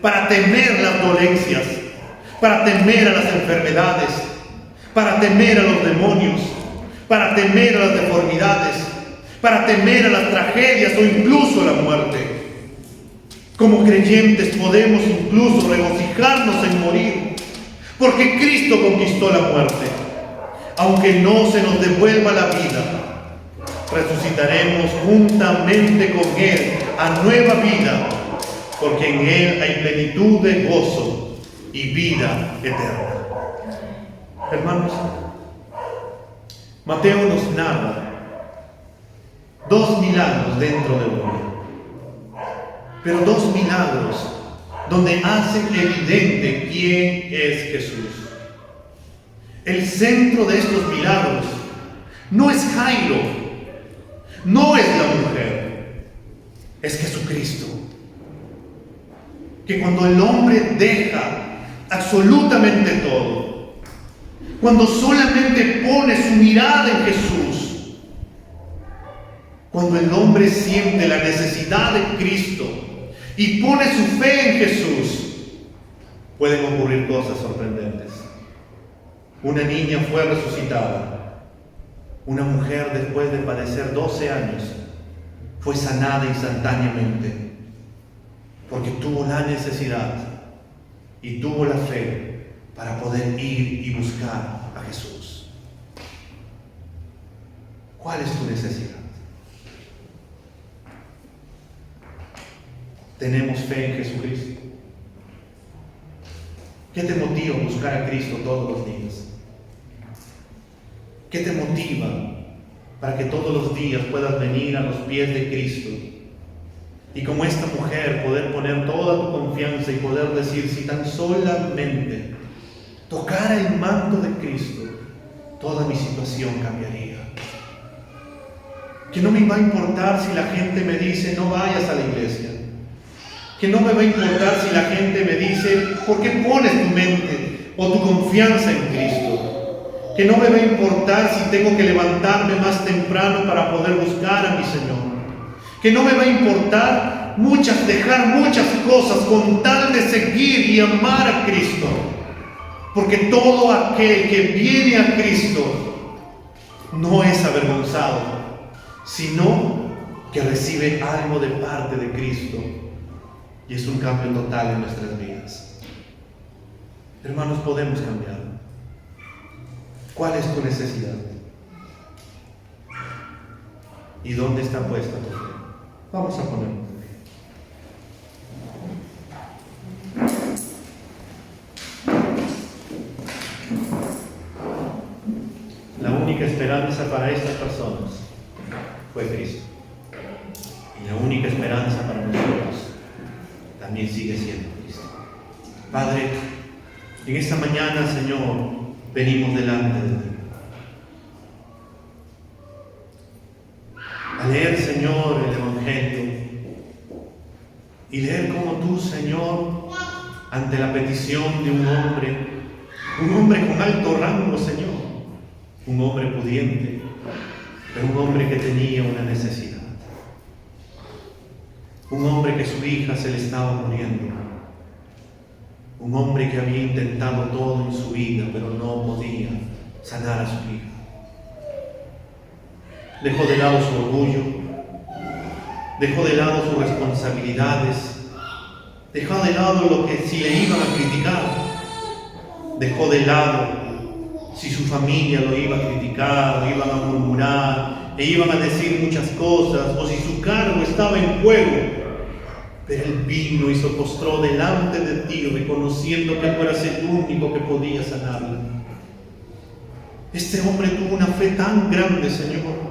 [SPEAKER 1] para temer las dolencias, para temer a las enfermedades, para temer a los demonios, para temer a las deformidades, para temer a las tragedias o incluso a la muerte. Como creyentes podemos incluso regocijarnos en morir, porque Cristo conquistó la muerte. Aunque no se nos devuelva la vida, resucitaremos juntamente con Él a nueva vida, porque en Él hay plenitud de gozo y vida eterna. Hermanos, Mateo nos narra dos milagros dentro de uno, pero dos milagros donde hacen evidente quién es Jesús. El centro de estos milagros no es Jairo, no es la mujer, es Jesucristo. Que cuando el hombre deja absolutamente todo, cuando solamente pone su mirada en Jesús, cuando el hombre siente la necesidad de Cristo y pone su fe en Jesús, pueden ocurrir cosas sorprendentes. Una niña fue resucitada. Una mujer, después de padecer 12 años, fue sanada instantáneamente, porque tuvo la necesidad y tuvo la fe para poder ir y buscar a Jesús. ¿Cuál es tu necesidad? ¿Tenemos fe en Jesucristo? ¿Qué te motiva a buscar a Cristo todos los días? ¿Qué te motiva para que todos los días puedas venir a los pies de Cristo? Y como esta mujer, poder poner toda tu confianza y poder decir: si tan solamente tocara el manto de Cristo, toda mi situación cambiaría. Que no me va a importar si la gente me dice: no vayas a la iglesia. Que no me va a importar si la gente me dice: ¿por qué pones tu mente o tu confianza en Cristo? Que no me va a importar si tengo que levantarme más temprano para poder buscar a mi Señor. Que no me va a importar dejar muchas cosas con tal de seguir y amar a Cristo. Porque todo aquel que viene a Cristo no es avergonzado, sino que recibe algo de parte de Cristo. Y es un cambio total en nuestras vidas. Hermanos, podemos cambiar. ¿Cuál es tu necesidad? ¿Y dónde está puesta tu fe? Vamos a ponerlo. esperanza para estas personas fue Cristo. Y la única esperanza para nosotros también sigue siendo Cristo. Padre, en esta mañana, Señor, venimos delante de ti. A leer, Señor, el Evangelio y leer como tú, Señor, ante la petición de un hombre con alto rango, Señor, un hombre pudiente, pero un hombre que tenía una necesidad, un hombre que su hija se le estaba muriendo, un hombre que había intentado todo en su vida, pero no podía sanar a su hija. Dejó de lado su orgullo, dejó de lado sus responsabilidades, dejó de lado lo que si le iban a criticar, dejó de lado si su familia lo iba a criticar, lo iban a murmurar, le iban a decir muchas cosas, o si su cargo estaba en juego. Pero él vino y se postró delante de ti, reconociendo que tú eras el único que podía sanarla. Este hombre tuvo una fe tan grande, Señor,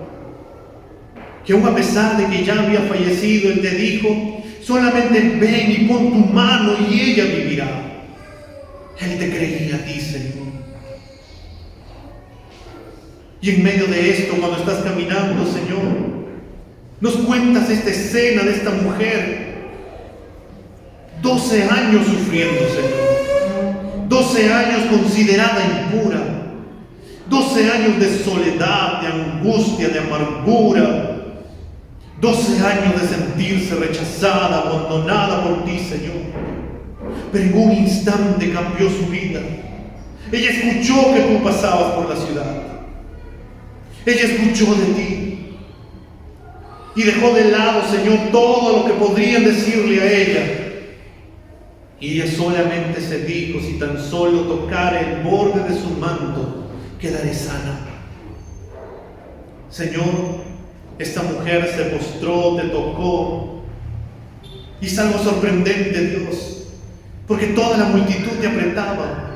[SPEAKER 1] que aun a pesar de que ya había fallecido, él te dijo: solamente ven y pon tu mano y ella vivirá. Él te creía a ti, Señor. Y en medio de esto, cuando estás caminando, Señor, nos cuentas esta escena de esta mujer, 12 años sufriendo, Señor, 12 años considerada impura, 12 años de soledad, de angustia, de amargura, 12 años de sentirse rechazada, abandonada por ti, Señor. Pero en un instante cambió su vida. Ella escuchó que tú pasabas por la ciudad. Ella escuchó de ti. Y dejó de lado, Señor, todo lo que podrían decirle a ella. Y ella solamente se dijo: si tan solo tocara el borde de su manto, quedaré sana. Señor, esta mujer se postró, te tocó, y es algo sorprendente, Dios, porque toda la multitud te apretaba,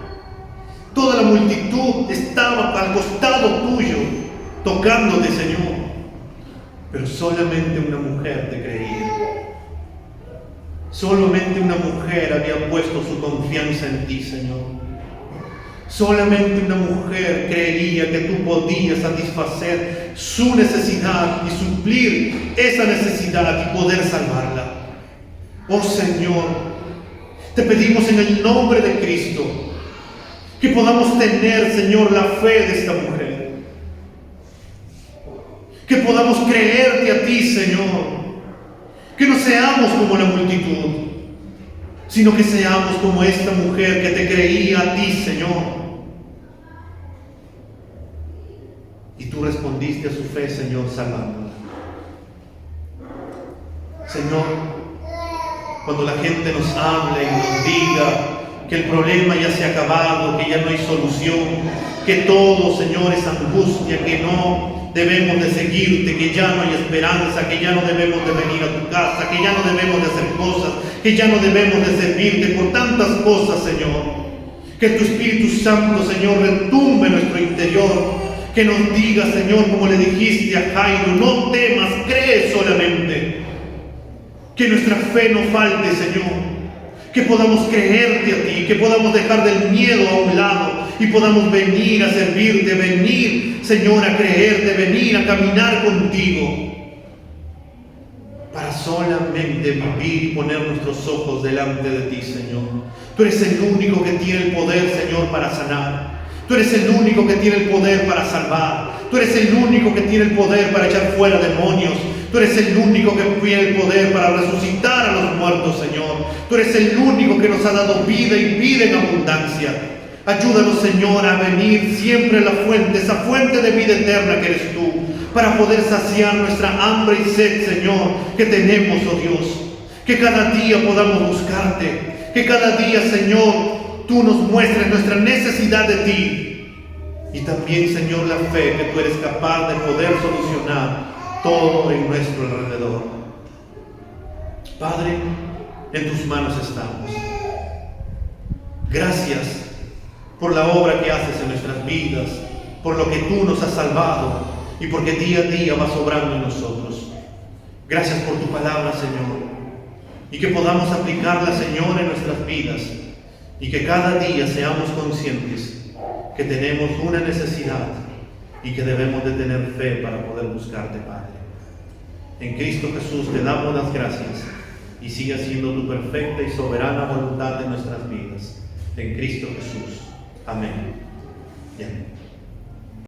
[SPEAKER 1] toda la multitud estaba al costado tuyo, tocándote, Señor, pero solamente una mujer te creía. Solamente una mujer había puesto su confianza en ti, Señor. Solamente una mujer creía que tú podías satisfacer su necesidad y suplir esa necesidad y poder salvarla. Oh Señor, te pedimos en el nombre de Cristo que podamos tener, Señor, la fe de esta mujer. Que podamos creerte a ti, Señor. Que no seamos como la multitud, sino que seamos como esta mujer que te creía a ti, Señor. Y tú respondiste a su fe, Señor, salvándola. Señor, cuando la gente nos hable y nos diga que el problema ya se ha acabado, que ya no hay solución, que todo, Señor, es angustia, que no debemos de seguirte, que ya no hay esperanza, que ya no debemos de venir a tu casa, que ya no debemos de hacer cosas, que ya no debemos de servirte por tantas cosas, Señor. Que tu Espíritu Santo, Señor, retumbe en nuestro interior. Que nos diga, Señor, como le dijiste a Jairo: no temas, cree solamente. Que nuestra fe no falte, Señor. Que podamos creerte a ti, que podamos dejar del miedo a un lado y podamos venir a servirte, venir, Señor, a creerte, venir a caminar contigo, para solamente vivir y poner nuestros ojos delante de ti, Señor. Tú eres el único que tiene el poder, Señor, para sanar. Tú eres el único que tiene el poder para salvar. Tú eres el único que tiene el poder para echar fuera demonios. Tú eres el único que tiene el poder para resucitar a los muertos, Señor. Tú eres el único que nos ha dado vida y vida en abundancia. Ayúdanos, Señor, a venir siempre a la fuente, esa fuente de vida eterna que eres tú, para poder saciar nuestra hambre y sed, Señor, que tenemos, oh Dios. Que cada día podamos buscarte. Que cada día, Señor, tú nos muestres nuestra necesidad de ti. Y también, Señor, la fe que tú eres capaz de poder solucionar todo en nuestro alrededor. Padre, en tus manos estamos. Gracias por la obra que haces en nuestras vidas. por lo que tú nos has salvado y porque día a día vas obrando en nosotros. Gracias por tu palabra, Señor, y que podamos aplicarla, Señor, en nuestras vidas, y que cada día seamos conscientes que tenemos una necesidad y que debemos de tener fe para poder buscarte, Padre. En Cristo Jesús te damos las gracias y sigue siendo tu perfecta y soberana voluntad en nuestras vidas. En Cristo Jesús. Amén. Y amén.